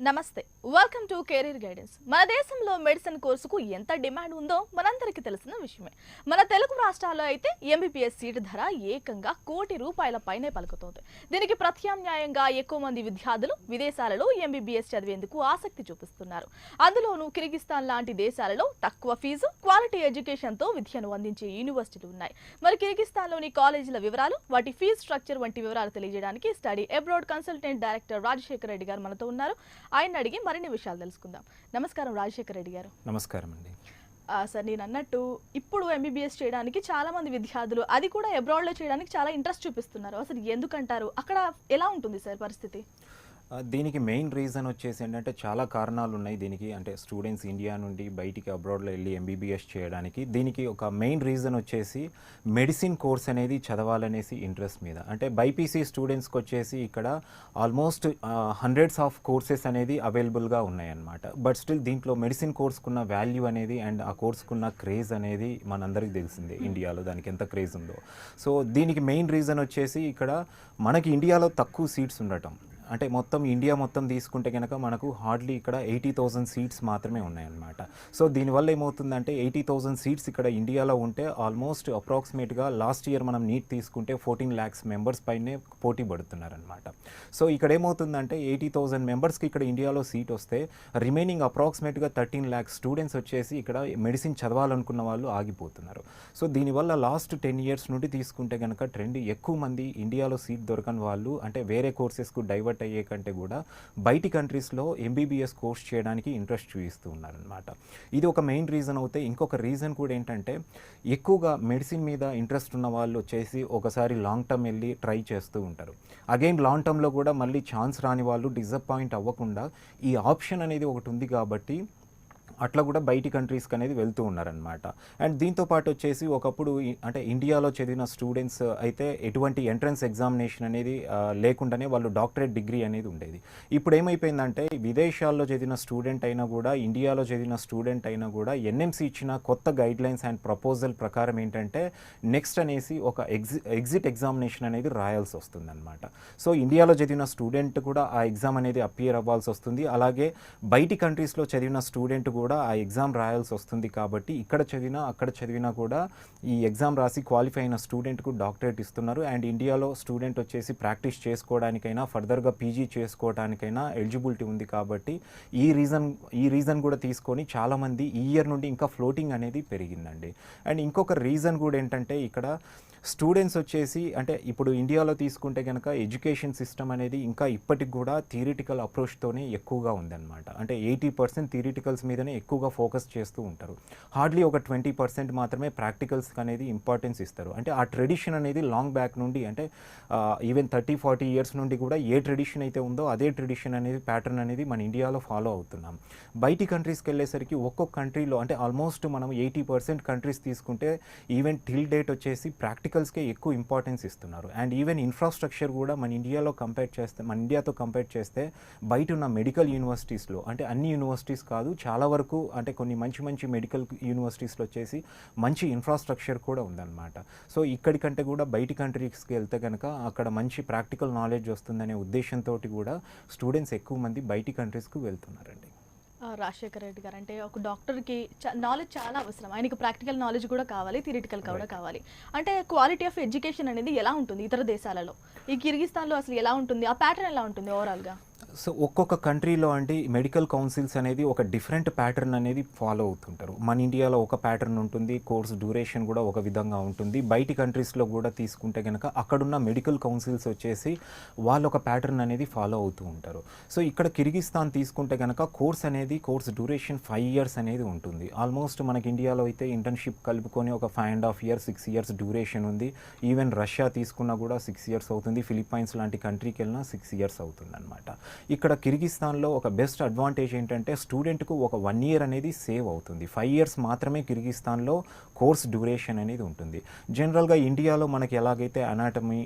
నమస్తే welcome to career guidance. మన దేశంలో మెడిసిన్ కోర్సుకు ఎంత డిమాండ్ ఉందో మనందరికీ తెలిసిన విషయమే. మన తెలుగు రాష్ట్రాల్లో అయితే ఎంబీబీఎస్ సీట్ ధర ఏకంగా ₹1,00,00,000 పైనే పలుకుతోంది. దీనికి ప్రత్యామ్నాయంగా ఎక్కువ మంది విద్యార్థులు విదేశాలలో ఎంబీబీఎస్ చదివేందుకు ఆసక్తి చూపిస్తున్నారు. అందులోనూ కిర్గిస్తాన్ లాంటి దేశాలలో తక్కువ ఫీజు, క్వాలిటీ ఎడ్యుకేషన్ తో విద్యను అందించే యూనివర్సిటీలు ఉన్నాయి. మరి కిర్గిస్తాన్లోని కాలేజీల వివరాలు, వాటి ఫీజు స్ట్రక్చర్ వంటి వివరాలు తెలియజేయడానికి study abroad consultant director Rajasekhar Reddy గారు మనతో ఉన్నారు. ఆయన అడిగి మరిన్ని విషయాలు తెలుసుకుందాం. నమస్కారం రాజశేఖర్ రెడ్డి గారు. నమస్కారం అండి. సార్, నేను అన్నట్టు ఇప్పుడు ఎంబీబీఎస్ చేయడానికి చాలా మంది విద్యార్థులు, అది కూడా అబ్రాడ్లో చేయడానికి చాలా ఇంట్రెస్ట్ చూపిస్తున్నారు. అసలు ఎందుకంటారు? అక్కడ ఎలా ఉంటుంది సార్ పరిస్థితి? దీనికి మెయిన్ రీజన్ వచ్చేసి ఏంటంటే చాలా కారణాలు ఉన్నాయి దీనికి. అంటే స్టూడెంట్స్ ఇండియా నుండి బయటికి అబ్రాడ్లో వెళ్ళి ఎంబీబీఎస్ చేయడానికి దీనికి ఒక మెయిన్ రీజన్ వచ్చేసి మెడిసిన్ కోర్స్ అనేది చదవాలనేసి ఇంట్రెస్ట్ మీద. అంటే బైపీసీ స్టూడెంట్స్కి వచ్చేసి ఇక్కడ ఆల్మోస్ట్ హండ్రెడ్స్ ఆఫ్ కోర్సెస్ అనేది అవైలబుల్గా ఉన్నాయన్నమాట. బట్ స్టిల్ దీంట్లో మెడిసిన్ కోర్స్కున్న వాల్యూ అనేది అండ్ ఆ కోర్స్కున్న క్రేజ్ అనేది మనందరికీ తెలిసిందే ఇండియాలో దానికి ఎంత క్రేజ్ ఉందో. సో దీనికి మెయిన్ రీజన్ వచ్చేసి ఇక్కడ మనకి ఇండియాలో తక్కువ సీట్స్ ఉండటం. అంటే మొత్తం ఇండియా మొత్తం తీసుకుంటే కనుక మనకు హార్డ్లీ ఇక్కడ 80,000 సీట్స్ మాత్రమే ఉన్నాయన్నమాట. సో దీనివల్ల ఏమవుతుందంటే 80,000 సీట్స్ ఇక్కడ ఇండియాలో ఉంటే ఆల్మోస్ట్ అప్రాక్సిమేట్గా లాస్ట్ ఇయర్ మనం నీట్ తీసుకుంటే 14 lakhs మెంబర్స్ పైనే పోటీ పడుతున్నారనమాట. సో ఇక్కడ ఏమవుతుందంటే 80,000 మెంబర్స్కి ఇక్కడ ఇండియాలో సీట్ వస్తే రిమైనింగ్ అప్రాక్సిమేట్గా 13 lakhs స్టూడెంట్స్ వచ్చేసి ఇక్కడ మెడిసిన్ చదవాలనుకున్న వాళ్ళు ఆగిపోతున్నారు. సో దీనివల్ల లాస్ట్ 10 years నుండి తీసుకుంటే కనుక ట్రెండ్ ఎక్కువ మంది ఇండియాలో సీట్ దొరకని వాళ్ళు అంటే వేరే కోర్సెస్కు డైవర్ట్ అయ్యే కంటే కూడా బయటి కంట్రీస్లో ఎంబీబీఎస్ కోర్స్ చేయడానికి ఇంట్రెస్ట్ చూపిస్తూ ఉన్నారనమాట. ఇది ఒక మెయిన్ రీజన్ అవుతే ఇంకొక రీజన్ కూడా ఏంటంటే ఎక్కువగా మెడిసిన్ మీద ఇంట్రెస్ట్ ఉన్న వాళ్ళు వచ్చేసి ఒకసారి లాంగ్ టర్మ్ వెళ్ళి ట్రై చేస్తూ ఉంటారు. అగైన్ లాంగ్ టర్మ్లో కూడా మళ్ళీ ఛాన్స్ రాని వాళ్ళు డిసప్పాయింట్ అవ్వకుండా ఈ ఆప్షన్ అనేది ఒకటి ఉంది కాబట్టి అట్లా కూడా బయటి కంట్రీస్కి అనేది వెళ్తూ ఉన్నారనమాట. అండ్ దీంతోపాటు వచ్చేసి ఒకప్పుడు అంటే ఇండియాలో చదివిన స్టూడెంట్స్ అయితే ఎటువంటి ఎంట్రన్స్ ఎగ్జామినేషన్ అనేది లేకుండానే వాళ్ళు డాక్టరేట్ డిగ్రీ అనేది ఉండేది. ఇప్పుడు ఏమైపోయిందంటే విదేశాల్లో చదివిన స్టూడెంట్ అయినా కూడా ఇండియాలో చదివిన స్టూడెంట్ అయినా కూడా ఎన్ఎంసీ ఇచ్చిన కొత్త గైడ్లైన్స్ అండ్ ప్రపోజల్ ప్రకారం ఏంటంటే నెక్స్ట్ అనేసి ఒక ఎగ్జిట్ ఎగ్జామినేషన్ అనేది రాయాల్సి వస్తుందన్నమాట. సో ఇండియాలో చదివిన స్టూడెంట్ కూడా ఆ ఎగ్జామ్ అనేది అపియర్ అవ్వాల్సి వస్తుంది. అలాగే బయటి కంట్రీస్లో చదివిన స్టూడెంట్ కూడా ఆ ఎగ్జామ్ రాయాల్సి వస్తుంది. కాబట్టి ఇక్కడ చదివినా అక్కడ చదివినా కూడా ఈ ఎగ్జామ్ రాసి క్వాలిఫై అయిన స్టూడెంట్కు డాక్టరేట్ ఇస్తున్నారు. అండ్ ఇండియాలో స్టూడెంట్ వచ్చేసి ప్రాక్టీస్ చేసుకోవడానికైనా ఫర్దర్గా పీజీ చేసుకోవడానికైనా ఎలిజిబిలిటీ ఉంది. కాబట్టి ఈ రీజన్ కూడా తీసుకొని చాలామంది ఈ ఇయర్ నుండి ఇంకా ఫ్లోటింగ్ అనేది పెరిగిందండి. అండ్ ఇంకొక రీజన్ కూడా ఏంటంటే ఇక్కడ స్టూడెంట్స్ వచ్చేసి అంటే ఇప్పుడు ఇండియాలో తీసుకుంటే కనుక ఎడ్యుకేషన్ సిస్టమ్ అనేది ఇంకా ఇప్పటికి కూడా థియరిటికల్ అప్రోచ్తోనే ఎక్కువగా ఉందన్నమాట. అంటే 80% థియరిటికల్స్ మీదనే ఎక్కువగా ఫోకస్ చేస్తూ ఉంటారు. హార్డ్లీ ఒక 20% మాత్రమే ప్రాక్టికల్స్కి అనేది ఇంపార్టెన్స్ ఇస్తారు. అంటే ఆ ట్రెడిషన్ అనేది లాంగ్ బ్యాక్ నుండి అంటే ఈవెన్ 30-40 years నుండి కూడా ఏ ట్రెడిషన్ అయితే ఉందో అదే ట్రెడిషన్ అనేది ప్యాటర్న్ అనేది మన ఇండియాలో ఫాలో అవుతున్నాం. బయటి కంట్రీస్కి వెళ్ళేసరికి ఒక్కొక్క కంట్రీలో అంటే ఆల్మోస్ట్ మనం 80% కంట్రీస్ తీసుకుంటే ఈవెన్ టిల్ డేట్ వచ్చేసి ప్రాక్టికల్స్కే ఎక్కువ ఇంపార్టెన్స్ ఇస్తున్నారు. అండ్ ఈవెన్ ఇన్ఫ్రాస్ట్రక్చర్ కూడా మన ఇండియాతో కంపేర్ చేస్తే బయట ఉన్న మెడికల్ యూనివర్సిటీస్లో అంటే అన్ని యూనివర్సిటీస్ కాదు చాలా వరకు అంటే కొన్ని మంచి మెడికల్ యూనివర్సిటీస్లో వచ్చేసి మంచి ఇన్ఫ్రాస్ట్రక్చర్ కూడా ఉందన్నమాట. సో ఇక్కడికంటే కూడా బయటి కంట్రీస్కి వెళ్తే కనుక అక్కడ మంచి ప్రాక్టికల్ నాలెడ్జ్ వస్తుందనే ఉద్దేశంతో కూడా స్టూడెంట్స్ ఎక్కువ మంది బయటి కంట్రీస్కు వెళ్తున్నారండి. రాజశేఖర్ రెడ్డి గారు, అంటే ఒక డాక్టర్కి నాలెడ్జ్ చాలా అవసరం. ఆయనకి ప్రాక్టికల్ నాలెడ్జ్ కూడా కావాలి, థియరిటికల్ కూడా కావాలి. అంటే క్వాలిటీ ఆఫ్ ఎడ్యుకేషన్ అనేది ఎలా ఉంటుంది ఇతర దేశాలలో? ఈ కిర్గిస్తాన్లో అసలు ఎలా ఉంటుంది? ఆ ప్యాటర్న్ ఎలా ఉంటుంది ఓవరాల్గా? సో ఒక్కొక్క కంట్రీలో అంటే మెడికల్ కౌన్సిల్స్ అనేది ఒక డిఫరెంట్ ప్యాటర్న్ అనేది ఫాలో అవుతుంటారు. మన ఇండియాలో ఒక ప్యాటర్న్ ఉంటుంది, కోర్స్ డ్యూరేషన్ కూడా ఒక విధంగా ఉంటుంది. బయటి కంట్రీస్లో కూడా తీసుకుంటే కనుక అక్కడున్న మెడికల్ కౌన్సిల్స్ వచ్చేసి వాళ్ళు ఒక ప్యాటర్న్ అనేది ఫాలో అవుతూ ఉంటారు. సో ఇక్కడ కిర్గిస్తాన్ తీసుకుంటే కనుక కోర్స్ డ్యూరేషన్ 5 years అనేది ఉంటుంది. ఆల్మోస్ట్ మనకి ఇండియాలో అయితే ఇంటర్న్షిప్ కలుపుకొని ఒక 5.5 years 6 years డ్యూరేషన్ ఉంది. ఈవెన్ రష్యా తీసుకున్నా కూడా 6 years అవుతుంది. ఫిలిప్పైన్స్ లాంటి కంట్రీకి వెళ్ళినా 6 years అవుతుంది అనమాట. ఇక్కడ కిర్గిస్తాన్లో ఒక బెస్ట్ అడ్వాంటేజ్ ఏంటంటే స్టూడెంట్కు ఒక 1 year అనేది సేవ్ అవుతుంది. 5 years మాత్రమే కిర్గిస్తాన్లో కోర్స్ డ్యూరేషన్ అనేది ఉంటుంది. జనరల్గా ఇండియాలో మనకి ఎలాగైతే అనాటమీ,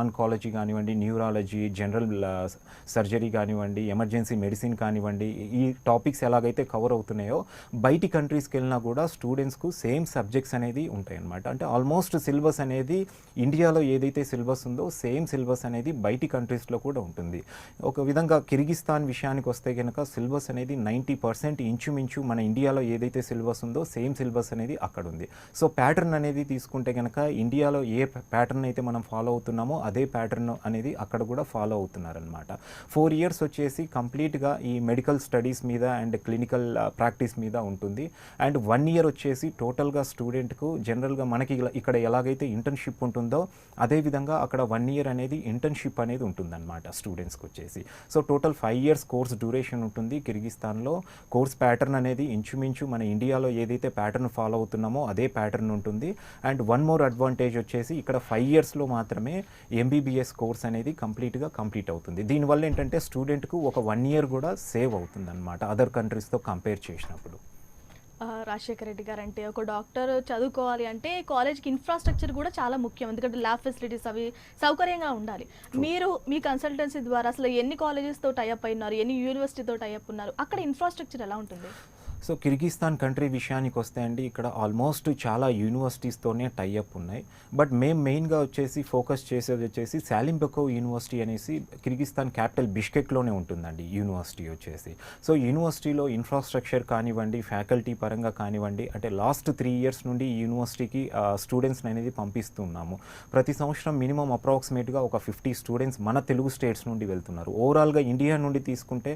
ఆన్కాలజీ కానివ్వండి, న్యూరాలజీ, జనరల్ సర్జరీ కానివ్వండి, ఎమర్జెన్సీ మెడిసిన్ కానివ్వండి, ఈ టాపిక్స్ ఎలాగైతే కవర్ అవుతున్నాయో బయటి కంట్రీస్కి వెళ్ళినా కూడా స్టూడెంట్స్కు సేమ్ సబ్జెక్ట్స్ అనేది ఉంటాయి అన్నమాట. అంటే ఆల్మోస్ట్ సిలబస్ అనేది ఇండియాలో ఏదైతే సిలబస్ ఉందో సేమ్ సిలబస్ అనేది బయటి కంట్రీస్లో కూడా ఉంటుంది. ఒక విధంగా జనరల్గా కిర్గిస్తాన్ విషయానికి వస్తే కనుక సిలబస్ అనేది 90% ఇంచుమించు మన ఇండియాలో ఏదైతే సిలబస్ ఉందో సేమ్ సిలబస్ అనేది అక్కడ ఉంది. సో ప్యాటర్న్ అనేది తీసుకుంటే కనుక ఇండియాలో ఏ ప్యాటర్న్ అయితే మనం ఫాలో అవుతున్నామో అదే ప్యాటర్న్ అనేది అక్కడ కూడా ఫాలో అవుతున్నారనమాట. 4 ఇయర్స్ వచ్చేసి కంప్లీట్గా ఈ మెడికల్ స్టడీస్ మీద అండ్ క్లినికల్ ప్రాక్టీస్ మీద ఉంటుంది. అండ్ 1 ఇయర్ వచ్చేసి టోటల్గా స్టూడెంట్కు జనరల్గా మనకి ఇక్కడ ఎలాగైతే ఇంటర్న్షిప్ ఉంటుందో అదేవిధంగా అక్కడ 1 ఇయర్ అనేది ఇంటర్న్షిప్ అనేది ఉంటుందన్నమాట స్టూడెంట్స్కి వచ్చేసి. So total 5 years course duration ఉంటుంది కిర్గిస్తాన్లో. కోర్స్ ప్యాటర్న్ అనేది ఇంచుమించు మన ఇండియాలో ఏదైతే ప్యాటర్న్ ఫాలో అవుతున్నామో అదే ప్యాటర్న్ ఉంటుంది. అండ్ వన్ మోర్ అడ్వాంటేజ్ వచ్చేసి ఇక్కడ 5 ఇయర్స్లో మాత్రమే ఎంబీబీఎస్ కోర్స్ అనేది కంప్లీట్ అవుతుంది. దీనివల్ల ఏంటంటే స్టూడెంట్కు ఒక 1 ఇయర్ కూడా సేవ్ అవుతుంది అనమాట అదర్ కంట్రీస్తో కంపేర్ చేసినప్పుడు. రాజశేఖర రెడ్డి గారు అంటే ఒక డాక్టర్ చదువుకోవాలి అంటే కాలేజ్కి ఇన్ఫ్రాస్ట్రక్చర్ కూడా చాలా ముఖ్యం, ఎందుకంటే ల్యాబ్ ఫెసిలిటీస్ అవి సౌకర్యంగా ఉండాలి. మీరు మీ కన్సల్టెన్సీ ద్వారా అసలు ఎన్ని కాలేజెస్తో టైఅప్ అయినారు, ఎన్ని యూనివర్సిటీతో టైఅప్ ఉన్నారు, అక్కడ ఇన్ఫ్రాస్ట్రక్చర్ ఎలా ఉంటుంది? సో కిర్గిస్తాన్ కంట్రీ విషయానికి వస్తే అండి ఇక్కడ ఆల్మోస్ట్ చాలా యూనివర్సిటీస్తోనే టైఅప్ ఉన్నాయి. బట్ మేము మెయిన్గా వచ్చేసి ఫోకస్ చేసేది వచ్చేసి సాలింబెకోవ్ యూనివర్సిటీ అనేసి కిర్గిస్తాన్ క్యాపిటల్ బిష్కెక్లోనే ఉంటుందండి యూనివర్సిటీ వచ్చేసి. సో యూనివర్సిటీలో ఇన్ఫ్రాస్ట్రక్చర్ కానివ్వండి, ఫ్యాకల్టీ పరంగా కానివ్వండి, అంటే లాస్ట్ 3 ఇయర్స్ నుండి ఈ యూనివర్సిటీకి స్టూడెంట్స్ని అనేది పంపిస్తున్నాము. ప్రతి సంవత్సరం మినిమం అప్రాక్సిమేట్గా ఒక 50 స్టూడెంట్స్ మన తెలుగు స్టేట్స్ నుండి వెళ్తున్నారు. ఓవరాల్గా ఇండియా నుండి తీసుకుంటే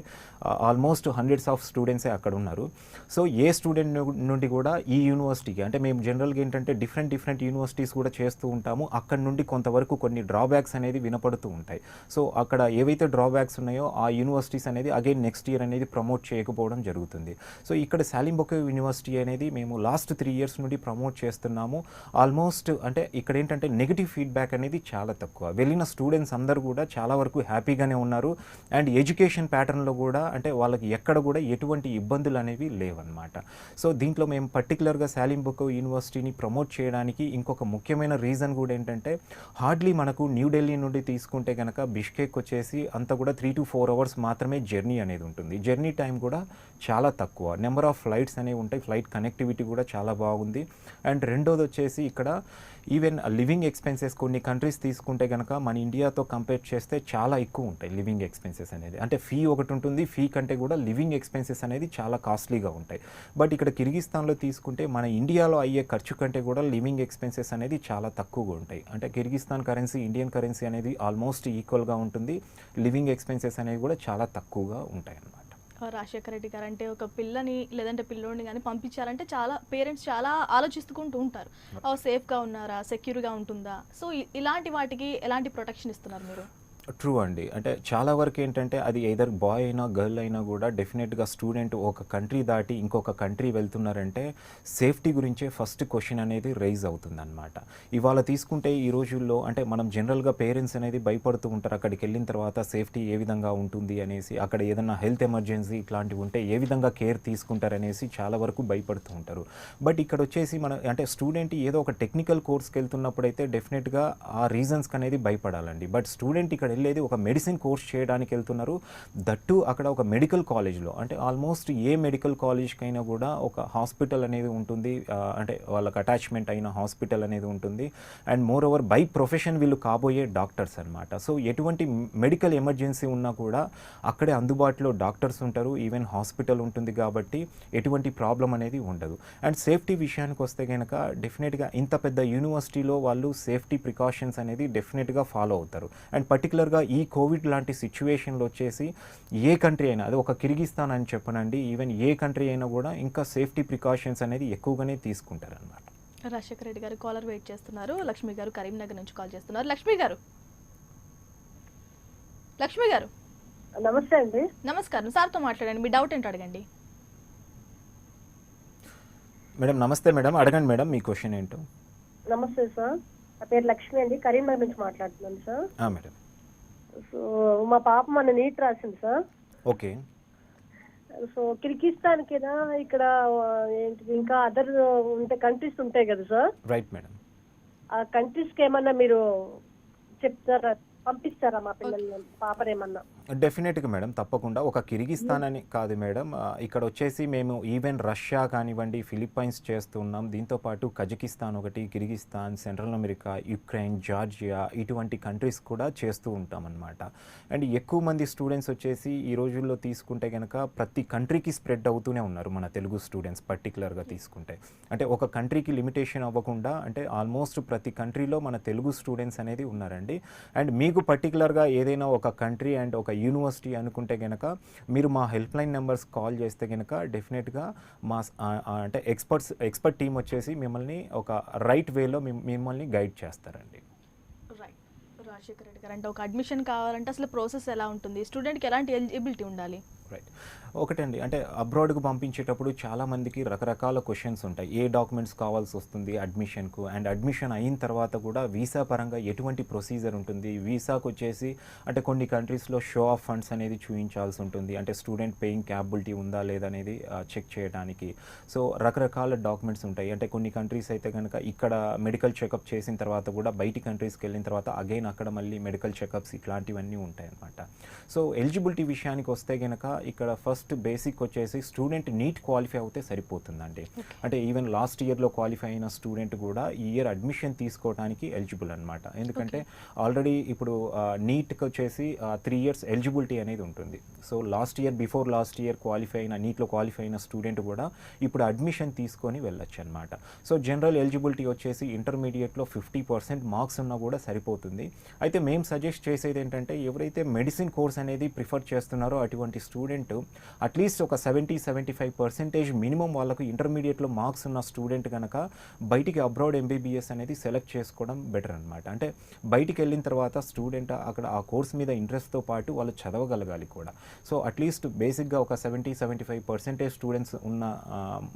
ఆల్మోస్ట్ హండ్రెడ్స్ ఆఫ్ స్టూడెంట్సే అక్కడ ఉన్నారు. సో ఏ స్టూడెంట్ నుండి కూడా ఈ యూనివర్సిటీకి, అంటే మేము జనరల్గా ఏంటంటే డిఫరెంట్ యూనివర్సిటీస్ కూడా చేస్తూ ఉంటాము. అక్కడ నుండి కొంతవరకు కొన్ని డ్రాబ్యాక్స్ అనేది వినపడుతూ ఉంటాయి. సో అక్కడ ఏవైతే డ్రాబ్యాక్స్ ఉన్నాయో ఆ యూనివర్సిటీస్ అనేది అగైన్ నెక్స్ట్ ఇయర్ అనేది ప్రమోట్ చేయకపోవడం జరుగుతుంది. సో ఇక్కడ సాలింబెకోవ్ యూనివర్సిటీ అనేది మేము లాస్ట్ 3 ఇయర్స్ నుండి ప్రమోట్ చేస్తున్నాము. ఆల్మోస్ట్ అంటే ఇక్కడ ఏంటంటే నెగిటివ్ ఫీడ్బ్యాక్ అనేది చాలా తక్కువ. వెళ్ళిన స్టూడెంట్స్ అందరూ కూడా చాలా వరకు హ్యాపీగానే ఉన్నారు. అండ్ ఎడ్యుకేషన్ ప్యాటర్న్లో కూడా అంటే వాళ్ళకి ఎక్కడ కూడా ఎటువంటి ఇబ్బందులు అనేవి లేవన్నమాట. సో దీంట్లో మేము పర్టికులర్గా సాలింబెకోవ్ యూనివర్సిటీని ప్రమోట్ చేయడానికి ఇంకొక ముఖ్యమైన రీజన్ కూడా ఏంటంటే హార్డ్లీ మనకు న్యూఢిల్లీ నుండి తీసుకుంటే కనుక బిష్కెక్ వచ్చేసి అంతా కూడా 3 to 4 అవర్స్ మాత్రమే జర్నీ అనేది ఉంటుంది. జర్నీ టైం కూడా చాలా తక్కువ. నెంబర్ ఆఫ్ ఫ్లైట్స్ అనేవి ఉంటాయి. ఫ్లైట్ కనెక్టివిటీ కూడా చాలా బాగుంది. అండ్ రెండోది వచ్చేసి ఇక్కడ ఈవెన్ లివింగ్ ఎక్స్పెన్సెస్ కొన్ని కంట్రీస్ తీసుకుంటే కనుక మన ఇండియాతో కంపేర్ చేస్తే చాలా ఎక్కువ ఉంటాయి లివింగ్ ఎక్స్పెన్సెస్ అనేది. అంటే ఫీ ఒకటి ఉంటుంది, ఫీ కంటే కూడా లివింగ్ ఎక్స్పెన్సెస్ అనేది చాలా కాస్ట్లీగా ఉంటాయి. బట్ ఇక్కడ కిర్గిస్తాన్లో తీసుకుంటే మన ఇండియాలో అయ్యే ఖర్చు కంటే కూడా లివింగ్ ఎక్స్పెన్సెస్ అనేది చాలా తక్కువగా ఉంటాయి. అంటే కిర్గిస్తాన్ కరెన్సీ ఇండియన్ కరెన్సీ అనేది ఆల్మోస్ట్ ఈక్వల్గా ఉంటుంది. లివింగ్ ఎక్స్పెన్సెస్ అనేవి కూడా చాలా తక్కువగా ఉంటాయి అన్నమాట. రాజశేఖర రెడ్డి గారు అంటే ఒక పిల్లని లేదంటే పిల్లోడిని కానీ పంపించాలంటే చాలా పేరెంట్స్ చాలా ఆలోచిస్తుకుంటూ ఉంటారు. సేఫ్గా ఉన్నారా, సెక్యూర్గా ఉంటుందా, సో ఇలాంటి వాటికి ఎలాంటి ప్రొటెక్షన్ ఇస్తున్నారు మీరు? ట్రూ అండి. అంటే చాలా వరకు ఏంటంటే అది ఎయిదర్ బాయ్ అయినా గర్ల్ అయినా కూడా డెఫినెట్గా స్టూడెంట్ ఒక కంట్రీ దాటి ఇంకొక కంట్రీ వెళ్తున్నారంటే సేఫ్టీ గురించే ఫస్ట్ క్వశ్చన్ అనేది రైజ్ అవుతుందన్నమాట. ఇవాళ తీసుకుంటే ఈ రోజుల్లో అంటే మనం జనరల్గా పేరెంట్స్ అనేది భయపడుతూ ఉంటారు అక్కడికి వెళ్ళిన తర్వాత సేఫ్టీ ఏ విధంగా ఉంటుంది అనేసి, అక్కడ ఏదైనా హెల్త్ ఎమర్జెన్సీ ఇట్లాంటివి ఉంటే ఏ విధంగా కేర్ తీసుకుంటారనేసి చాలా వరకు భయపడుతూ ఉంటారు. బట్ ఇక్కడ వచ్చేసి మన అంటే స్టూడెంట్ ఏదో ఒక టెక్నికల్ కోర్స్కి వెళ్తున్నప్పుడు అయితే డెఫినెట్గా ఆ రీజన్స్కి అనేది భయపడాలండి. బట్ స్టూడెంట్ ఇక్కడ వెళ్ళేది ఒక మెడిసిన్ కోర్స్ చేయడానికి వెళ్తున్నారు. దట్టు అక్కడ ఒక మెడికల్ కాలేజ్లో, అంటే ఆల్మోస్ట్ ఏ మెడికల్ కాలేజ్కైనా కూడా ఒక హాస్పిటల్ అనేది ఉంటుంది. అంటే వాళ్ళకి అటాచ్మెంట్ అయిన హాస్పిటల్ అనేది ఉంటుంది. And more over by profession వీళ్ళు కాబోయే డాక్టర్స్ అనమాట. సో ఎటువంటి మెడికల్ ఎమర్జెన్సీ ఉన్నా కూడా అక్కడే అందుబాటులో డాక్టర్స్ ఉంటారు. ఈవెన్ హాస్పిటల్ ఉంటుంది కాబట్టి ఎటువంటి ప్రాబ్లం అనేది ఉండదు. అండ్ సేఫ్టీ విషయానికి వస్తే కనుక డెఫినెట్గా ఇంత పెద్ద యూనివర్సిటీలో వాళ్ళు సేఫ్టీ ప్రికాషన్స్ అనేది డెఫినెట్గా ఫాలో అవుతారు. అండ్ పర్టికులర్గా ఈ కోవిడ్ లాంటి సిచ్యువేషన్లో వచ్చేసి ఏ కంట్రీ అయినా, అది ఒక కిర్గిస్తాన్ అని చెప్పనండి, ఈవెన్ ఏ కంట్రీ అయినా కూడా ఇంకా సేఫ్టీ ప్రికాషన్స్ అనేది ఎక్కువగానే తీసుకుంటారు అనమాట. రాజశేఖర రెడ్డి గారు కాలర్ వెయిట్ చేస్తున్నారు. లక్ష్మి గారు కరీంనగర్ నుంచి కాల్ చేస్తున్నారు. లక్ష్మి గారు నమస్తే అండి. నమస్కారం. సార్తో మాట్లాడండి, మీ డౌట్ ఏంటో అడగండి. మేడం నమస్తే మేడం, అడగండి మేడం మీ క్వశ్చన్ ఏంటో. నమస్తే సార్, నా పేరు లక్ష్మి అండి, కరీంనగర్ నుంచి మాట్లాడుతున్నాను సార్. మేడం. సో మా పాప మన నీట్ రాసింది సార్. ఓకే. సో కిర్గిస్తాన్కేనా ఇక్కడ ఏంటిది ఇంకా అదర్ ఉంటే కంట్రీస్ ఉంటాయి కదా సార్? Right madam. ఆ కంట్రీస్కి ఏమన్నా మీరు చెప్తారా, పంపిస్తారా మా పిల్లల్ని, పాపరేమన్నా? డెఫినెట్గా మేడం, తప్పకుండా. ఒక కిర్గిస్తాన్ అని కాదు మేడం, ఇక్కడ వచ్చేసి మేము ఈవెన్ రష్యా కానివ్వండి, ఫిలిప్పైన్స్ చేస్తున్నాం. దీంతోపాటు కజకిస్తాన్ ఒకటి, Kyrgyzstan, central America, Ukraine, Georgia ఇటువంటి కంట్రీస్ కూడా చేస్తూ ఉంటామన్నమాట. అండ్ ఎక్కువ మంది స్టూడెంట్స్ వచ్చేసి ఈ రోజుల్లో తీసుకుంటే కనుక ప్రతి కంట్రీకి స్ప్రెడ్ అవుతూనే ఉన్నారు మన తెలుగు స్టూడెంట్స్ పర్టికులర్గా తీసుకుంటే. అంటే ఒక కంట్రీకి లిమిటేషన్ అవ్వకుండా అంటే ఆల్మోస్ట్ ప్రతి కంట్రీలో మన తెలుగు స్టూడెంట్స్ అనేది ఉన్నారండి. అండ్ మీకు పర్టికులర్గా ఏదైనా ఒక కంట్రీ అండ్ ఒక యూనివర్సిటీ అనుకుంటే కనుక మీరు మా హెల్ప్ లైన్ నెంబర్స్ కాల్ చేస్తే కనుక డెఫినెట్గా మా అంటే ఎక్స్పర్ట్ టీం వచ్చేసి మిమ్మల్ని ఒక రైట్ వేలో మిమ్మల్ని గైడ్ చేస్తారండి. రైట్. రాజశేఖర్ రెడ్డి గారు, అంటే ఒక అడ్మిషన్ కావాలంటే అసలు ప్రాసెస్ ఎలా ఉంటుంది, స్టూడెంట్కి ఎలాంటి ఎలిజిబిలిటీ ఉండాలి? రైట్. ఒకటండి, అంటే అబ్రాడ్కు పంపించేటప్పుడు చాలామందికి రకరకాల క్వశ్చన్స్ ఉంటాయి. ఏ డాక్యుమెంట్స్ కావాల్సి వస్తుంది అడ్మిషన్కు, అండ్ అడ్మిషన్ అయిన తర్వాత కూడా వీసా పరంగా ఎటువంటి ప్రొసీజర్ ఉంటుంది, వీసాకు వచ్చేసి అంటే కొన్ని కంట్రీస్లో షో ఆఫ్ ఫండ్స్ అనేది చూపించాల్సి ఉంటుంది, అంటే స్టూడెంట్ పేయింగ్ క్యాపబిలిటీ ఉందా లేదా అనేది చెక్ చేయడానికి. సో రకరకాల డాక్యుమెంట్స్ ఉంటాయి. అంటే కొన్ని కంట్రీస్ అయితే కనుక ఇక్కడ మెడికల్ చెకప్ చేసిన తర్వాత కూడా బయటి కంట్రీస్కి వెళ్ళిన తర్వాత అగైన్ అక్కడ మళ్ళీ మెడికల్ చెకప్స్ ఇట్లాంటివన్నీ ఉంటాయి అన్నమాట. సో ఎలిజిబిలిటీ విషయానికి వస్తే కనుక ఇక్కడ ఫస్ట్ బేసిక్ వచ్చేసి స్టూడెంట్ నీట్ క్వాలిఫై అవుతే సరిపోతుందండి. అంటే ఈవెన్ లాస్ట్ ఇయర్లో క్వాలిఫై అయిన స్టూడెంట్ కూడా ఈ ఇయర్ అడ్మిషన్ తీసుకోవడానికి ఎలిజిబుల్ అనమాట. ఎందుకంటే ఆల్రెడీ ఇప్పుడు నీట్కి వచ్చేసి 3 years ఎలిజిబిలిటీ అనేది ఉంటుంది. So before last year qualify అయిన నీట్లో క్వాలిఫై అయిన స్టూడెంట్ కూడా ఇప్పుడు అడ్మిషన్ తీసుకొని వెళ్ళొచ్చు అనమాట. సో జనరల్ ఎలిజిబిలిటీ వచ్చేసి ఇంటర్మీడియట్లో 50% మార్క్స్ ఉన్నా కూడా సరిపోతుంది. అయితే మేము సజెస్ట్ చేసేది ఏంటంటే ఎవరైతే మెడిసిన్ కోర్స్ అనేది ప్రిఫర్ చేస్తున్నారో అటువంటి స్టూడెంట్ అట్లీస్ట్ ఒక 70-75% మినిమం వాళ్ళకు ఇంటర్మీడియట్లో మార్క్స్ ఉన్న స్టూడెంట్ కనుక బయటికి అబ్రాడ్ ఎంబీబీఎస్ అనేది సెలెక్ట్ చేసుకోవడం బెటర్ అనమాట. అంటే బయటికి వెళ్ళిన తర్వాత స్టూడెంట్ అక్కడ ఆ కోర్స్ మీద ఇంట్రెస్ట్తో పాటు వాళ్ళు చదవగలగాలి కూడా. సో అట్లీస్ట్ బేసిక్గా ఒక 70-75% స్టూడెంట్స్ ఉన్న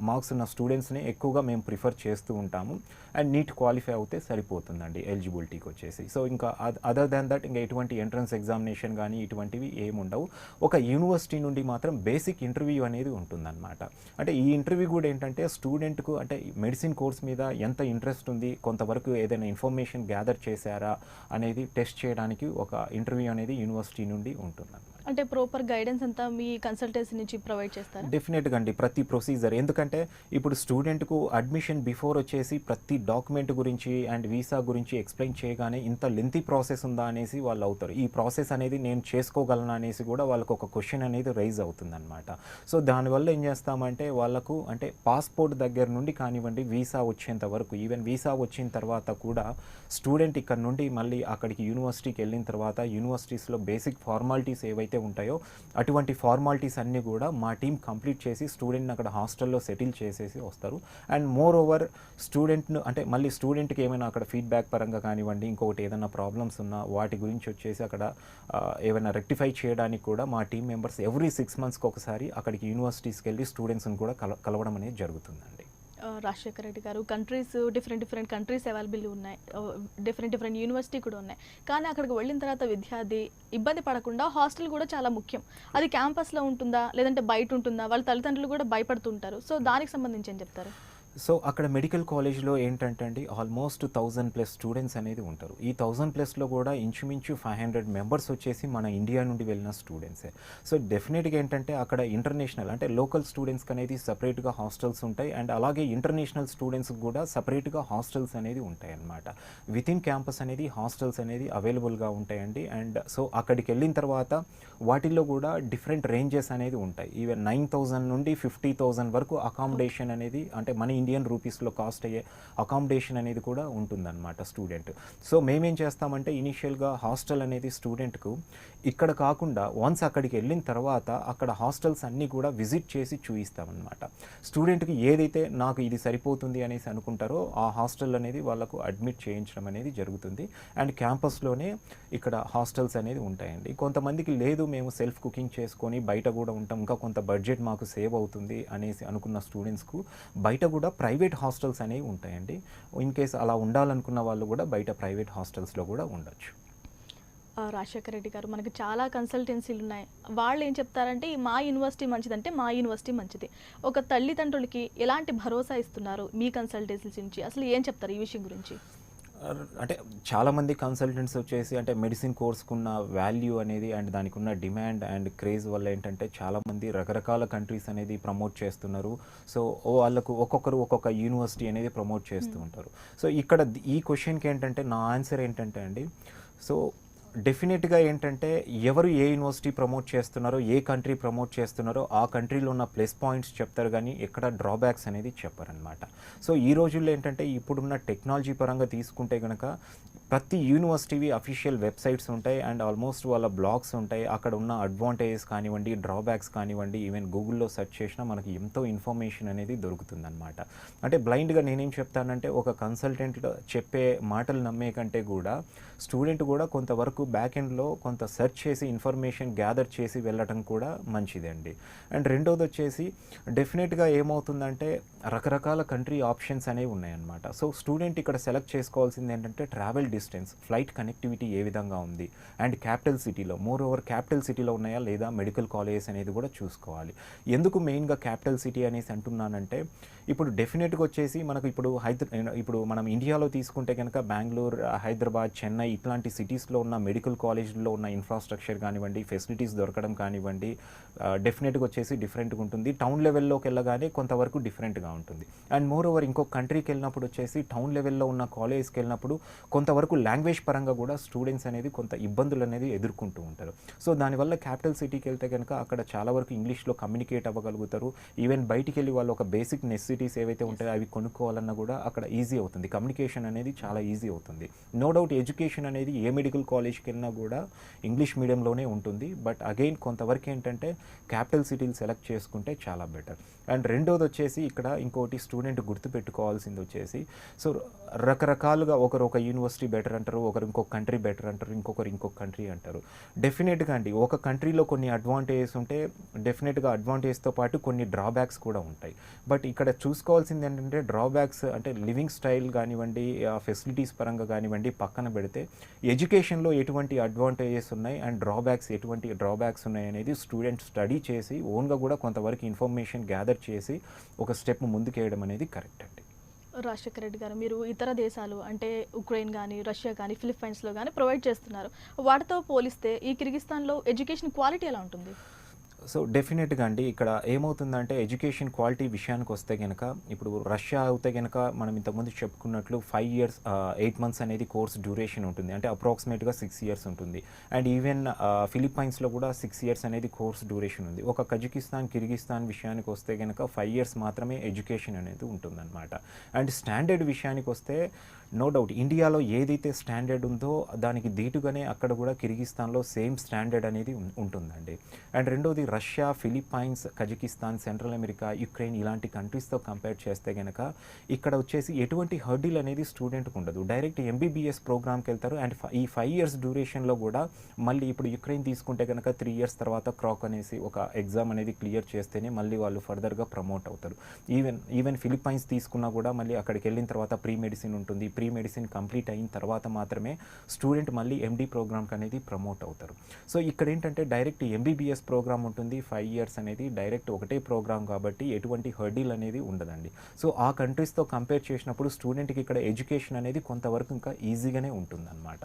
మార్క్స్ ఉన్న స్టూడెంట్స్ని ఎక్కువగా మేము ప్రిఫర్ చేస్తూ ఉంటాము. అండ్ నీట్ క్వాలిఫై అవుతే సరిపోతుందండి ఎలిజిబిలిటీకి వచ్చేసి. సో ఇంకా అదర్ దాన్ దట్ ఇంకా ఎటువంటి ఎంట్రన్స్ ఎగ్జామినేషన్ కానీ ఇటువంటివి ఏముండవు. ఒక యూనివర్సిటీ నుండి మాత్రం బేసిక్ ఇంటర్వ్యూ అనేది ఉంటుందన్నమాట. అంటే ఈ ఇంటర్వ్యూ కూడా ఏంటంటే స్టూడెంట్కు అంటే మెడిసిన్ కోర్స్ మీద ఎంత ఇంట్రెస్ట్ ఉంది, కొంతవరకు ఏదైనా ఇన్ఫర్మేషన్ గ్యాదర్ చేశారా అనేది టెస్ట్ చేయడానికి ఒక ఇంటర్వ్యూ అనేది యూనివర్సిటీ నుండి ఉంటుందన్నమాట. అంటే ప్రాపర్ గైడెన్స్ అంతా మీ కన్సల్టెన్సీ నుంచి ప్రొవైడ్ చేస్తారా? డెఫినెట్గా అండి, ప్రతి ప్రొసీజర్. ఎందుకంటే ఇప్పుడు స్టూడెంట్కు అడ్మిషన్ బిఫోర్ వచ్చేసి ప్రతి డాక్యుమెంట్ గురించి అండ్ వీసా గురించి ఎక్స్ప్లెయిన్ చేయగానే ఇంత లెంతీ ప్రాసెస్ ఉందా అనేసి వాళ్ళు అవుతారు. ఈ ప్రాసెస్ అనేది నేను చేసుకోగలను అనేసి కూడా వాళ్ళకు ఒక క్వశ్చన్ అనేది రైజ్ అవుతుందన్నమాట. సో దానివల్ల ఏం చేస్తామంటే వాళ్ళకు అంటే పాస్పోర్ట్ దగ్గర నుండి కానివ్వండి వీసా వచ్చేంత వరకు, ఈవెన్ వీసా వచ్చిన తర్వాత కూడా స్టూడెంట్ ఇక్కడ నుండి మళ్ళీ అక్కడికి యూనివర్సిటీకి వెళ్ళిన తర్వాత యూనివర్సిటీస్లో బేసిక్ ఫార్మాలిటీస్ ఏవైతే ఉంటాయో అటువంటి ఫార్మాలిటీస్ అన్నీ కూడా మా టీం కంప్లీట్ చేసి స్టూడెంట్ని అక్కడ హాస్టల్లో సెటిల్ చేసేసి వస్తారు. అండ్ మోర్ ఓవర్ స్టూడెంట్ను అంటే మళ్ళీ స్టూడెంట్కి ఏమైనా అక్కడ ఫీడ్బ్యాక్ పరంగా కానివ్వండి, ఇంకొకటి ఏదైనా ప్రాబ్లమ్స్ ఉన్నా వాటి గురించి వచ్చేసి అక్కడ ఏమైనా రెక్టిఫై చేయడానికి కూడా మా టీం మెంబర్స్ ఎవ్రీ 6 monthsకి ఒకసారి అక్కడికి యూనివర్సిటీస్కి వెళ్ళి స్టూడెంట్స్ని కూడా కలవడం అనేది జరుగుతుందండి. రాజశేఖర్ రెడ్డి గారు, కంట్రీస్ డిఫరెంట్ కంట్రీస్ అవైలబుల్ ఉన్నాయి, డిఫరెంట్ యూనివర్సిటీ కూడా ఉన్నాయి. కానీ అక్కడికి వెళ్ళిన తర్వాత విద్యార్థి ఇబ్బంది పడకుండా హాస్టల్ కూడా చాలా ముఖ్యం. అది క్యాంపస్లో ఉంటుందా లేదంటే బయట ఉంటుందా, వాళ్ళ తల్లిదండ్రులు కూడా భయపడుతుంటారు. సో దానికి సంబంధించి ఏం చెప్తారు? సో అక్కడ మెడికల్ కాలేజ్లో ఏంటంటే అండి ఆల్మోస్ట్ 1000+ స్టూడెంట్స్ అనేది ఉంటారు. ఈ 1000+లో కూడా ఇంచుమించు 500 మెంబర్స్ వచ్చేసి మన ఇండియా నుండి వెళ్ళిన స్టూడెంట్సే. సో డెఫినెట్గా ఏంటంటే అక్కడ ఇంటర్నేషనల్ అంటే లోకల్ స్టూడెంట్స్కి అనేది సపరేట్గా హాస్టల్స్ ఉంటాయి. అండ్ అలాగే ఇంటర్నేషనల్ స్టూడెంట్స్కి కూడా సపరేట్గా హాస్టల్స్ అనేది ఉంటాయి అన్నమాట. విత్ ఇన్ క్యాంపస్ అనేది హాస్టల్స్ అనేది అవైలబుల్గా ఉంటాయండి. అండ్ సో అక్కడికి వెళ్ళిన తర్వాత వాటిల్లో కూడా డిఫరెంట్ రేంజెస్ అనేది ఉంటాయి. ఈవెన్ 9,000 నుండి 50,000 వరకు అకామిడేషన్ అనేది అంటే మన ఇండియన్ రూపీస్లో కాస్ట్ అయ్యే అకామిడేషన్ అనేది కూడా ఉంటుందన్నమాట స్టూడెంట్. సో మేమేం చేస్తామంటే ఇనీషియల్గా హాస్టల్ అనేది స్టూడెంట్కు ఇక్కడ కాకుండా వన్స్ అక్కడికి వెళ్ళిన తర్వాత అక్కడ హాస్టల్స్ అన్నీ కూడా విజిట్ చేసి చూపిస్తామన్నమాట. స్టూడెంట్కి ఏదైతే నాకు ఇది సరిపోతుంది అనేసి అనుకుంటారో ఆ హాస్టల్ అనేది వాళ్ళకు అడ్మిట్ చేయించడం అనేది జరుగుతుంది. అండ్ క్యాంపస్లోనే ఇక్కడ హాస్టల్స్ అనేది ఉంటాయండి. కొంతమందికి లేదు మేము సెల్ఫ్ కుకింగ్ చేసుకొని బయట కూడా ఉంటాం, ఇంకా కొంత బడ్జెట్ మాకు సేవ్ అవుతుంది అనేసి అనుకున్న స్టూడెంట్స్కు బయట కూడా ప్రైవేట్ హాస్టల్స్ అనేవి ఉంటాయండి. ఇన్ కేస్ అలా ఉండాలనుకున్న వాళ్ళు కూడా బయట ప్రైవేట్ హాస్టల్స్లో కూడా ఉండొచ్చు. రాజశేఖర్ రెడ్డి గారు, మనకి చాలా కన్సల్టెన్సీలు ఉన్నాయి. వాళ్ళు ఏం చెప్తారంటే మా యూనివర్సిటీ మంచిదంటే మా యూనివర్సిటీ మంచిది. ఒక తల్లిదండ్రులకి ఎలాంటి భరోసా ఇస్తున్నారు మీ కన్సల్టెన్సీ నుంచి, అసలు ఏం చెప్తారు ఈ విషయం గురించి? అంటే చాలామంది కన్సల్టెంట్స్ వచ్చేసి అంటే మెడిసిన్ కోర్స్కున్న వాల్యూ అనేది అండ్ దానికి ఉన్న డిమాండ్ అండ్ క్రేజ్ వల్ల ఏంటంటే చాలామంది రకరకాల కంట్రీస్ అనేది ప్రమోట్ చేస్తున్నారు. సో వాళ్ళకు ఒక్కొక్కరు ఒక్కొక్క యూనివర్సిటీ అనేది ప్రమోట్ చేస్తూ ఉంటారు. సో ఇక్కడ ఈ క్వశ్చన్కి ఏంటంటే నా ఆన్సర్ ఏంటంటే అండి, సో డెఫినెట్గా ఏంటంటే ఎవరు ఏ యూనివర్సిటీ ప్రమోట్ చేస్తున్నారో, ఏ కంట్రీ ప్రమోట్ చేస్తున్నారో ఆ కంట్రీలో ఉన్న ప్లస్ పాయింట్స్ చెప్తారు, కానీ ఎక్కడ డ్రాబ్యాక్స్ అనేది చెప్పారనమాట. సో ఈ రోజుల్లో ఏంటంటే ఇప్పుడున్న టెక్నాలజీ పరంగా తీసుకుంటే కనుక ప్రతి యూనివర్సిటీవి అఫీషియల్ వెబ్సైట్స్ ఉంటాయి అండ్ ఆల్మోస్ట్ వాళ్ళ బ్లాగ్స్ ఉంటాయి. అక్కడ ఉన్న అడ్వాంటేజెస్ కానివ్వండి, డ్రాబ్యాక్స్ కానివ్వండి, ఈవెన్ గూగుల్లో సెర్చ్ చేసినా మనకి ఎంతో ఇన్ఫర్మేషన్ అనేది దొరుకుతుందన్నమాట. అంటే బ్లైండ్గా నేనేం చెప్తానంటే ఒక కన్సల్టెంట్ చెప్పే మాటలు నమ్మే కంటే కూడా స్టూడెంట్ కూడా కొంతవరకు బ్యాక్ ఎండ్లో కొంత సెర్చ్ చేసి ఇన్ఫర్మేషన్ గ్యాదర్ చేసి వెళ్ళటం కూడా మంచిదండి. అండ్ రెండోది వచ్చేసి డెఫినెట్గా ఏమవుతుందంటే రకరకాల కంట్రీ ఆప్షన్స్ అనేవి ఉన్నాయన్నమాట. సో స్టూడెంట్ ఇక్కడ సెలెక్ట్ చేసుకోవాల్సింది ఏంటంటే ట్రావెల్ డిస్టెన్స్, ఫ్లైట్ కనెక్టివిటీ ఏ విధంగా ఉంది, అండ్ క్యాపిటల్ సిటీలో మోర్ ఓవర్ క్యాపిటల్ సిటీలో ఉన్నాయా లేదా మెడికల్ కాలేజెస్ అనేది కూడా చూసుకోవాలి. ఎందుకు మెయిన్గా క్యాపిటల్ సిటీ అనేసి అంటున్నానంటే ఇప్పుడు డెఫినెట్గా వచ్చేసి మనకు ఇప్పుడు మనం ఇండియాలో తీసుకుంటే కనుక బెంగళూరు, హైదరాబాద్, చెన్నై ఇట్లాంటి సిటీస్లో ఉన్న మెడికల్ కాలేజ్లో ఉన్న ఇన్ఫ్రాస్ట్రక్చర్ కానివ్వండి, ఫెసిలిటీస్ దొరకడం కానివ్వండి, డెఫినెట్గా వచ్చేసి డిఫరెంట్గా ఉంటుంది. టౌన్ లెవెల్లోకి వెళ్ళగానే కొంతవరకు డిఫరెంట్గా ఉంటుంది. అండ్ మోర్ ఓవర్ ఇంకో కంట్రీకి వెళ్ళినప్పుడు వచ్చేసి టౌన్ లెవెల్లో ఉన్న కాలేజ్కి వెళ్ళినప్పుడు కొంతవరకు లాంగ్వేజ్ పరంగా కూడా స్టూడెంట్స్ అనేది కొంత ఇబ్బందులు అనేది ఎదుర్కొంటూ ఉంటారు. సో దానివల్ల క్యాపిటల్ సిటీకి వెళ్తే కనుక అక్కడ చాలా వరకు ఇంగ్లీష్లో కమ్యూనికేట్ అవ్వగలుగుతారు. ఈవెన్ బయటికి వెళ్ళి వాళ్ళు ఒక బేసిక్ నెసెసిటీస్ ఏవైతే ఉంటాయో అవి కొనుక్కోవాలన్నా కూడా అక్కడ ఈజీ అవుతుంది. కమ్యూనికేషన్ అనేది చాలా ఈజీ అవుతుంది. నో డౌట్ ఎడ్యుకేషన్ అనేది ఏ మెడికల్ కాలేజ్కి వెళ్ళినా కూడా ఇంగ్లీష్ మీడియంలోనే ఉంటుంది. బట్ అగైన్ కొంతవరకు ఏంటంటే క్యాపిటల్ సిటీలు సెలెక్ట్ చేసుకుంటే చాలా బెటర్. అండ్ రెండోది వచ్చేసి ఇక్కడ ఇంకోటి స్టూడెంట్ గుర్తుపెట్టుకోవాల్సింది వచ్చేసి సో రకరకాలుగా ఒకరు ఒక యూనివర్సిటీ బెటర్ అంటారు, ఒకరు ఇంకొక కంట్రీ బెటర్ అంటారు, ఇంకొకరు ఇంకొక కంట్రీ అంటారు. డెఫినెట్గా అండి ఒక కంట్రీలో కొన్ని అడ్వాంటేజెస్ ఉంటే డెఫినెట్గా అడ్వాంటేజ్తో పాటు కొన్ని డ్రాబ్యాక్స్ కూడా ఉంటాయి. బట్ ఇక్కడ చూసుకోవాల్సింది ఏంటంటే డ్రాబ్యాక్స్ అంటే లివింగ్ స్టైల్ కానివ్వండి, ఫెసిలిటీస్ పరంగా కానివ్వండి పక్కన పెడితే ఎడ్యుకేషన్లో ఎటువంటి అడ్వాంటేజెస్ ఉన్నాయి అండ్ ఎటువంటి డ్రాబ్యాక్స్ ఉన్నాయి అనేది స్టూడెంట్ స్టడీ చేసి ఓన్గా కూడా కొంతవరకు ఇన్ఫర్మేషన్ గ్యాదర్ చేసి ఒక స్టెప్ ముందుకేయడం అనేది కరెక్ట్ అండి. రాజశేఖర రెడ్డి గారు, మీరు ఇతర దేశాలు అంటే ఉక్రెయిన్ కానీ, రష్యా కానీ, ఫిలిప్పైన్స్లో కానీ ప్రొవైడ్ చేస్తున్నారు. వాటితో పోలిస్తే ఈ కిర్గిస్తాన్లో ఎడ్యుకేషన్ క్వాలిటీ ఎలా ఉంటుంది? సో డెఫినెట్గా అండి ఇక్కడ ఏమవుతుందంటే ఎడ్యుకేషన్ క్వాలిటీ విషయానికి వస్తే కనుక ఇప్పుడు రష్యా అయితే కనుక మనం ఇంతకుముందు చెప్పుకున్నట్లు 5 years 8 months అనేది కోర్స్ డ్యూరేషన్ ఉంటుంది, అంటే అప్రాక్సిమేట్గా 6 years ఉంటుంది. అండ్ ఈవెన్ ఫిలిప్పైన్స్లో కూడా 6 years అనేది కోర్స్ డ్యూరేషన్ ఉంది. ఒక కజకిస్తాన్, కిర్గిస్తాన్ విషయానికి వస్తే కనుక 5 years మాత్రమే ఎడ్యుకేషన్ అనేది ఉంటుందన్నమాట. అండ్ స్టాండర్డ్ విషయానికి వస్తే నో డౌట్ ఇండియాలో ఏదైతే స్టాండర్డ్ ఉందో దానికి దీటుగానే అక్కడ కూడా కిర్గిస్తాన్లో సేమ్ స్టాండర్డ్ అనేది ఉంటుందండి. అండ్ రెండోది Russia, Philippines, Kazakhstan, central America, Ukraine ఇలాంటి కంట్రీస్తో కంపేర్ చేస్తే కనుక ఇక్కడ వచ్చేసి ఎటువంటి హర్డిల్ అనేది స్టూడెంట్కి ఉండదు. డైరెక్ట్ ఎంబీబీఎస్ ప్రోగ్రామ్కి వెళ్తారు. అండ్ ఈ 5 years డ్యూరేషన్లో కూడా మళ్ళీ ఇప్పుడు యుక్రెయిన్ తీసుకుంటే కనుక 3 years తర్వాత క్రాక్ అనేసి ఒక ఎగ్జామ్ అనేది క్లియర్ చేస్తేనే మళ్ళీ వాళ్ళు ఫర్దర్గా ప్రమోట్ అవుతారు. ఈవెన్ ఫిలిప్పైన్స్ తీసుకున్నా కూడా మళ్ళీ అక్కడికి వెళ్ళిన తర్వాత ప్రీ మెడిసిన్ ఉంటుంది. ప్రీ మెడిసిన్ కంప్లీట్ అయిన తర్వాత మాత్రమే స్టూడెంట్ మళ్ళీ ఎండి ప్రోగ్రామ్కి అనేది ప్రమోట్ అవుతారు. సో ఇక్కడ ఏంటంటే డైరెక్ట్ ఎంబీబీఎస్ ప్రోగ్రామ్ ఉంటుంది. 5 years అనేది డైరెక్ట్ ఒకటే ప్రోగ్రామ్ కాబట్టి ఎటువంటి హర్డిల్ అనేది ఉండదండి. సో ఆ కంట్రీస్తో కంపేర్ చేసినప్పుడు స్టూడెంట్కి ఇక్కడ ఎడ్యుకేషన్ అనేది కొంతవరకు ఇంకా ఈజీగానే ఉంటుందన్నమాట.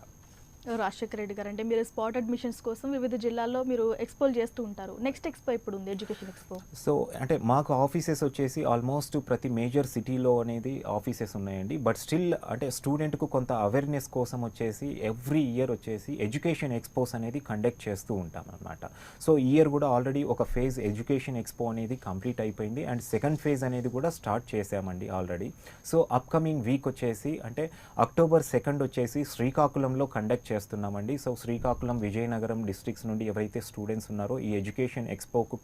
రాజశేఖర రెడ్డి గారు, అంటే మీరు స్పాట్ అడ్మిషన్స్ కోసం వివిధ జిల్లాల్లో మీరు ఎక్స్పోల్ చేస్తూ ఉంటారు. నెక్స్ట్ ఎక్స్పో ఎప్పుడు ఉంది, ఎడ్యుకేషన్ ఎక్స్పో? సో అంటే మాకు ఆఫీసెస్ వచ్చేసి ఆల్మోస్ట్ ప్రతి మేజర్ సిటీలో అనేది ఆఫీసెస్ ఉన్నాయండి. బట్ స్టిల్ అంటే స్టూడెంట్కు కొంత అవేర్నెస్ కోసం వచ్చేసి ఎవ్రీ ఇయర్ వచ్చేసి ఎడ్యుకేషన్ ఎక్స్పోస్ అనేది కండక్ట్ చేస్తూ ఉంటాం అనమాట. సో ఈ ఇయర్ కూడా ఆల్రెడీ ఒక ఫేజ్ ఎడ్యుకేషన్ ఎక్స్పో అనేది కంప్లీట్ అయిపోయింది అండ్ సెకండ్ ఫేజ్ అనేది కూడా స్టార్ట్ చేసామండి ఆల్రెడీ. సో అప్కమింగ్ వీక్ వచ్చేసి అంటే October 2 వచ్చేసి శ్రీకాకుళంలో కండక్ట్ చేస్తున్నామండి. సో శ్రీకాకుళం, విజయనగరం డిస్ట్రిక్ట్స్ నుండి ఎవరైతే స్టూడెంట్స్ ఉన్నారో ఈ ఎడ్యుకేషన్ ఎక్స్పోకు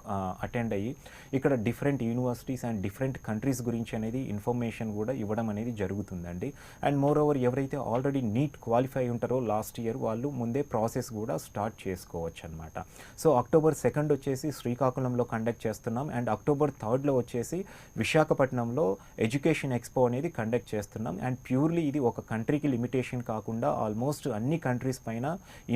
అటెండ్ అయ్యి ఇక్కడ different universities and different countries గురించి అనేది ఇన్ఫర్మేషన్ కూడా ఇవ్వడం అనేది జరుగుతుందండి. అండ్ మోర్ ఓవర్ ఎవరైతే ఆల్రెడీ నీట్ క్వాలిఫై ఉంటారో లాస్ట్ ఇయర్ వాళ్ళు ముందే ప్రాసెస్ కూడా స్టార్ట్ చేసుకోవచ్చు అనమాట. సో October 2 వచ్చేసి శ్రీకాకుళంలో కండక్ట్ చేస్తున్నాం అండ్ October 3 వచ్చేసి విశాఖపట్నంలో ఎడ్యుకేషన్ ఎక్స్పో అనేది కండక్ట్ చేస్తున్నాం. అండ్ ప్యూర్లీ ఇది ఒక కంట్రీకి లిమిటేషన్ కాకుండా ఆల్మోస్ట్ అన్ని కంట్రీస్ కంట్రీస్ పైన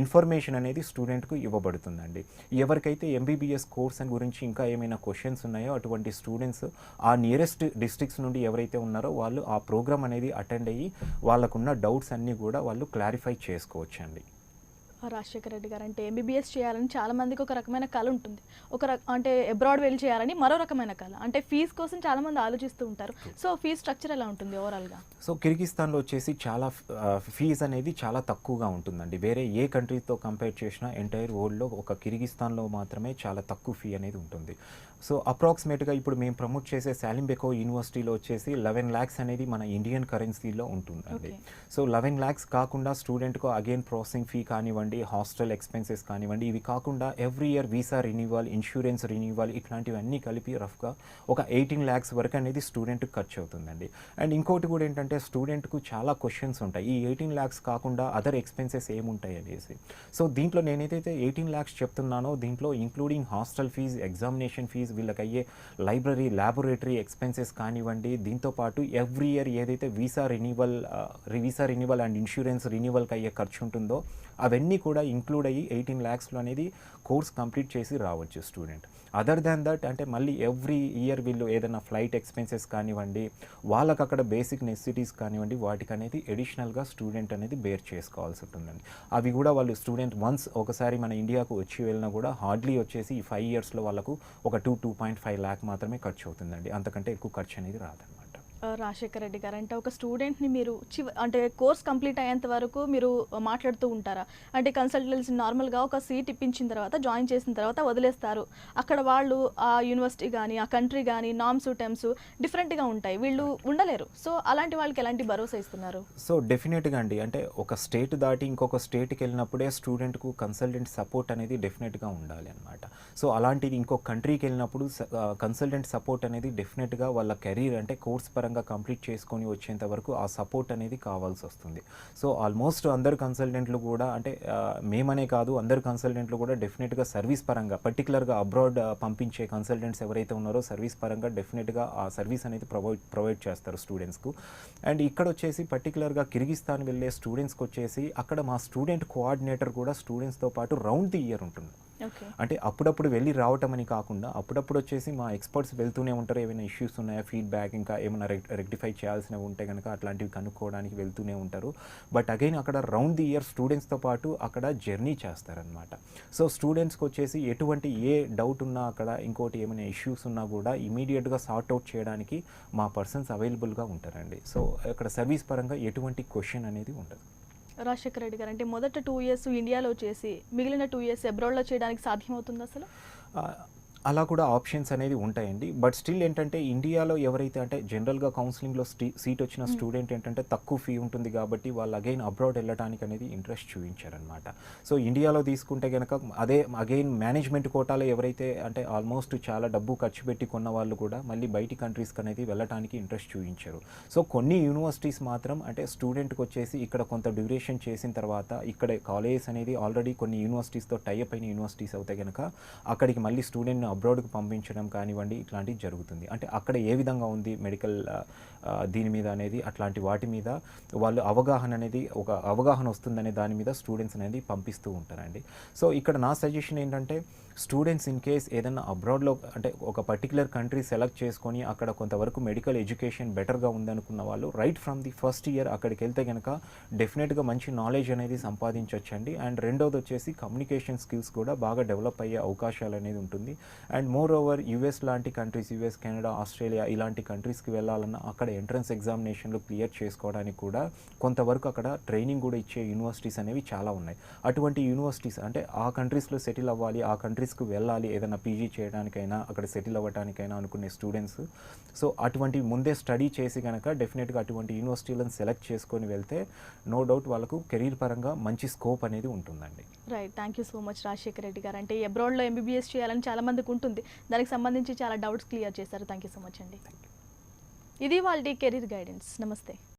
ఇన్ఫర్మేషన్ అనేది స్టూడెంట్కు ఇవ్వబడుతుందండి. ఎవరికైతే ఎంబీబీఎస్ కోర్స్ అని గురించి ఇంకా ఏమైనా క్వశ్చన్స్ ఉన్నాయో అటువంటి స్టూడెంట్స్ ఆ నియరెస్ట్ డిస్ట్రిక్ట్స్ నుండి ఎవరైతే ఉన్నారో వాళ్ళు ఆ ప్రోగ్రామ్ అనేది అటెండ్ అయ్యి వాళ్ళకున్న డౌట్స్ అన్నీ కూడా వాళ్ళు క్లారిఫై చేసుకోవచ్చండి. రాజశేఖర రెడ్డి గారు అంటే ఎంబీబీఎస్ చేయాలని చాలా మందికి ఒక రకమైన కళ ఉంటుంది. అంటే అబ్రాడ్ వెళ్ళి చేయాలని మరో రకమైన కళ. అంటే ఫీజు కోసం చాలా మంది ఆలోచిస్తూ ఉంటారు. సో ఫీజు స్ట్రక్చర్ ఎలా ఉంటుంది ఓవరాల్గా? సో కిర్గిస్తాన్లో వచ్చేసి చాలా ఫీజు అనేది చాలా తక్కువగా ఉంటుందండి. వేరే ఏ కంట్రీతో కంపేర్ చేసినా ఎంటైర్ వరల్డ్లో ఒక కిర్గిస్తాన్లో మాత్రమే చాలా తక్కువ ఫీ అనేది ఉంటుంది. సో అప్రాక్సిమేట్గా ఇప్పుడు మేము ప్రమోట్ చేసే సాలింబెకో యూనివర్సిటీలో వచ్చేసి 11 lakhs అనేది మన ఇండియన్ కరెన్సీలో ఉంటుందండి. సో 11 lakhs కాకుండా స్టూడెంట్కు అగైన్ ప్రాసెసింగ్ ఫీ కానివ్వండి, హాస్టల్ ఎక్స్పెన్సెస్ కానివ్వండి, ఇవి కాకుండా every year visa renewal, insurance renewal ఇట్లాంటివన్నీ కలిపి రఫ్గా ఒక 18 lakhs వరకు అనేది స్టూడెంట్కి ఖర్చు అవుతుందండి. అండ్ ఇంకోటి కూడా ఏంటంటే స్టూడెంట్కు చాలా క్వశ్చన్స్ ఉంటాయి. ఈ 18 lakhs కాకుండా అదర్ ఎక్స్పెన్సెస్ ఏముంటాయి అనేసి. సో దీంట్లో నేనైతే 18 lakhs చెప్తున్నానో దీంట్లో including hostel fee, examination fee, వీళ్ళకి అయ్యే లైబ్రరీ, ల్యాబొరేటరీ ఎక్స్పెన్సెస్ కానివ్వండి, దీంతోపాటు ఎవ్రీ ఇయర్ ఏదైతే వీసా రెన్యువల్ అండ్ ఇన్సూరెన్స్ రెన్యువల్కి అయ్యే ఖర్చు ఉంటుందో అవన్నీ కూడా ఇంక్లూడ్ అయ్యి 18 lakhsలో అనేది కోర్స్ కంప్లీట్ చేసి రావచ్చు స్టూడెంట్. అదర్ దాన్ దట్ అంటే మళ్ళీ ఎవ్రీ ఇయర్ వీళ్ళు ఏదైనా ఫ్లైట్ ఎక్స్పెన్సెస్ కానివ్వండి, వాళ్ళకి అక్కడ బేసిక్ నెసెసిటీస్ కానివ్వండి, వాటికి అనేది అడిషనల్గా స్టూడెంట్ అనేది బేర్ చేసుకోవాల్సి ఉంటుందండి. అవి కూడా వాళ్ళు స్టూడెంట్ వన్స్ ఒకసారి మన ఇండియాకు వచ్చి వెళ్ళినా కూడా హార్డ్లీ వచ్చేసి ఈ 5 yearsలో వాళ్ళకు ఒక 2.5 lakh మాత్రమే ఖర్చు అవుతుందండి. అంతకంటే ఎక్కువ ఖర్చు అనేది రాదన్నమాట. రాజశేఖర రెడ్డి గారు అంటే ఒక స్టూడెంట్ని మీరు అంటే కోర్స్ కంప్లీట్ అయ్యేంత వరకు మీరు మాట్లాడుతూ ఉంటారా? అంటే కన్సల్టెన్సీ నార్మల్గా ఒక సీట్ ఇప్పించిన తర్వాత జాయిన్ చేసిన తర్వాత వదిలేస్తారు. అక్కడ వాళ్ళు ఆ యూనివర్సిటీ కానీ ఆ కంట్రీ కానీ నామ్స్ టెమ్స్ డిఫరెంట్గా ఉంటాయి, వీళ్ళు ఉండలేరు. సో అలాంటి వాళ్ళకి ఎలాంటి భరోసా ఇస్తున్నారు? సో డెఫినెట్గా అండి, అంటే ఒక స్టేట్ దాటి ఇంకొక స్టేట్కి వెళ్ళినప్పుడే స్టూడెంట్కు కన్సల్టెంట్ సపోర్ట్ అనేది డెఫినెట్గా ఉండాలి అనమాట. సో అలాంటిది ఇంకొక కంట్రీకి వెళ్ళినప్పుడు కన్సల్టెంట్ సపోర్ట్ అనేది డెఫినెట్గా వాళ్ళ కెరీర్ అంటే కోర్స్ పరంగా కంప్లీట్ చేసుకొని వచ్చేంత వరకు ఆ సపోర్ట్ అనేది కావాల్సి వస్తుంది. సో ఆల్మోస్ట్ అందరు కన్సల్టెంట్లు కూడా అంటే మేమనే కాదు అందరు కన్సల్టెంట్లు కూడా డెఫినెట్గా సర్వీస్ పరంగా పర్టికులర్గా అబ్రాడ్ పంపించే కన్సల్టెంట్స్ ఎవరైతే ఉన్నారో సర్వీస్ పరంగా డెఫినెట్గా ఆ సర్వీస్ అనేది ప్రొవైడ్ చేస్తారు స్టూడెంట్స్కు. అండ్ ఇక్కడ వచ్చేసి పర్టికులర్గా కిర్గిస్తాన్ వెళ్ళే స్టూడెంట్స్కి వచ్చేసి అక్కడ మా స్టూడెంట్ కోఆర్డినేటర్ కూడా స్టూడెంట్స్తో పాటు రౌండ్ ది ఇయర్ ఉంటుంది. అంటే అప్పుడప్పుడు వెళ్ళి రావటం అని కాకుండా అప్పుడప్పుడు వచ్చేసి మా ఎక్స్పర్ట్స్ వెళ్తూనే ఉంటారు. ఏమైనా ఇష్యూస్ ఉన్నాయా, ఫీడ్బ్యాక్ ఇంకా ఏమైనా రెక్టిఫై చేయాల్సినవి ఉంటే కనుక అట్లాంటివి కనుక్కోవడానికి వెళ్తూనే ఉంటారు. బట్ అగైన్ అక్కడ రౌండ్ ది ఇయర్ స్టూడెంట్స్తో పాటు అక్కడ జర్నీ చేస్తారనమాట. సో స్టూడెంట్స్కి వచ్చేసి ఎటువంటి ఏ డౌట్ ఉన్నా అక్కడ ఇంకోటి ఏమైనా ఇష్యూస్ ఉన్నా కూడా ఇమీడియట్గా సార్ట్అవుట్ చేయడానికి మా పర్సన్స్ అవైలబుల్గా ఉంటారండి. సో అక్కడ సర్వీస్ పరంగా ఎటువంటి క్వశ్చన్ అనేది ఉండదు. రాజశేఖర రెడ్డి గారు అంటే మొదట 2 years ఇండియాలో చేసి మిగిలిన 2 years అబ్రాడ్లో చేయడానికి సాధ్యమవుతుంది అసలు? అలా కూడా ఆప్షన్స్ అనేది ఉంటాయండి. బట్ స్టిల్ ఏంటంటే ఇండియాలో ఎవరైతే అంటే జనరల్గా కౌన్సిలింగ్లో సీట్ వచ్చిన స్టూడెంట్ ఏంటంటే తక్కువ ఫీ ఉంటుంది కాబట్టి వాళ్ళు అగైన్ అబ్రాడ్ వెళ్ళడానికి అనేది ఇంట్రెస్ట్ చూపించారనమాట. సో ఇండియాలో తీసుకుంటే కనుక అదే అగైన్ మేనేజ్మెంట్ కోటాలో ఎవరైతే అంటే ఆల్మోస్ట్ చాలా డబ్బు ఖర్చు పెట్టి కొన్న వాళ్ళు కూడా మళ్ళీ బయటి కంట్రీస్కి అనేది వెళ్ళడానికి ఇంట్రెస్ట్ చూపించారు. సో కొన్ని యూనివర్సిటీస్ మాత్రం అంటే స్టూడెంట్కి వచ్చేసి ఇక్కడ కొంత డ్యూరేషన్ చేసిన తర్వాత ఇక్కడ కాలేజెస్ అనేది ఆల్రెడీ కొన్ని యూనివర్సిటీస్తో టైఅప్ అయిన యూనివర్సిటీస్ అవుతాయి కనుక అక్కడికి మళ్ళీ స్టూడెంట్ని అబ్రాడ్కి పంపించడం కానివ్వండి ఇట్లాంటివి జరుగుతుంది. అంటే అక్కడ ఏ విధంగా ఉంది మెడికల్ దీని మీద అనేది అట్లాంటి వాటి మీద వాళ్ళు ఒక అవగాహన వస్తుందనే దాని మీద స్టూడెంట్స్ అనేది పంపిస్తూ ఉంటారండి. సో ఇక్కడ నా సజెషన్ ఏంటంటే స్టూడెంట్స్ ఇన్ కేస్ ఏదైనా అబ్రాడ్లో అంటే ఒక పర్టికులర్ కంట్రీ సెలెక్ట్ చేసుకొని అక్కడ కొంతవరకు మెడికల్ ఎడ్యుకేషన్ బెటర్గా ఉందనుకున్న వాళ్ళు right from the first year అక్కడికి వెళ్తే కనుక డెఫినెట్గా మంచి నాలెడ్జ్ అనేది సంపాదించవచ్చండి. అండ్ రెండోది వచ్చేసి కమ్యూనికేషన్ స్కిల్స్ కూడా బాగా డెవలప్ అయ్యే అవకాశాలు అనేది ఉంటుంది. అండ్ మోర్ ఓవర్ యుఎస్ లాంటి కంట్రీస్, యుఎస్, కెనడా, ఆస్ట్రేలియా ఇలాంటి కంట్రీస్కి వెళ్ళాలన్నా అక్కడ ఎంట్రన్స్ ఎగ్జామినేషన్లు క్లియర్ చేసుకోవడానికి కూడా కొంతవరకు అక్కడ ట్రైనింగ్ కూడా ఇచ్చే యూనివర్సిటీస్ అనేవి చాలా ఉన్నాయి. అటువంటి యూనివర్సిటీస్ అంటే ఆ కంట్రీస్లో సెటిల్ అవ్వాలి, ఆ కంట్రీస్కి వెళ్ళాలి, ఏదైనా పీజీ చేయడానికైనా అక్కడ సెటిల్ అవ్వడానికైనా అనుకునే స్టూడెంట్స్ సో అటువంటి ముందే స్టడీ చేసి కనుక డెఫినెట్గా అటువంటి యూనివర్సిటీలను సెలెక్ట్ చేసుకొని వెళ్తే నో డౌట్ వాళ్ళకు కెరీర్ పరంగా మంచి స్కోప్ అనేది ఉంటుందండి. Right, thank you so much Rajasekhara Reddy గారు. అంటే అబ్రాడ్లో ఎంబీబీఎస్ చేయాలని చాలా మందికి ఉంటుంది, దానికి సంబంధించి చాలా డౌట్స్ క్లియర్ చేశారు. థ్యాంక్ యూ సో మచ్ అండి. ఇది వాళ్ళ కెరీర్ గైడెన్స్. నమస్తే.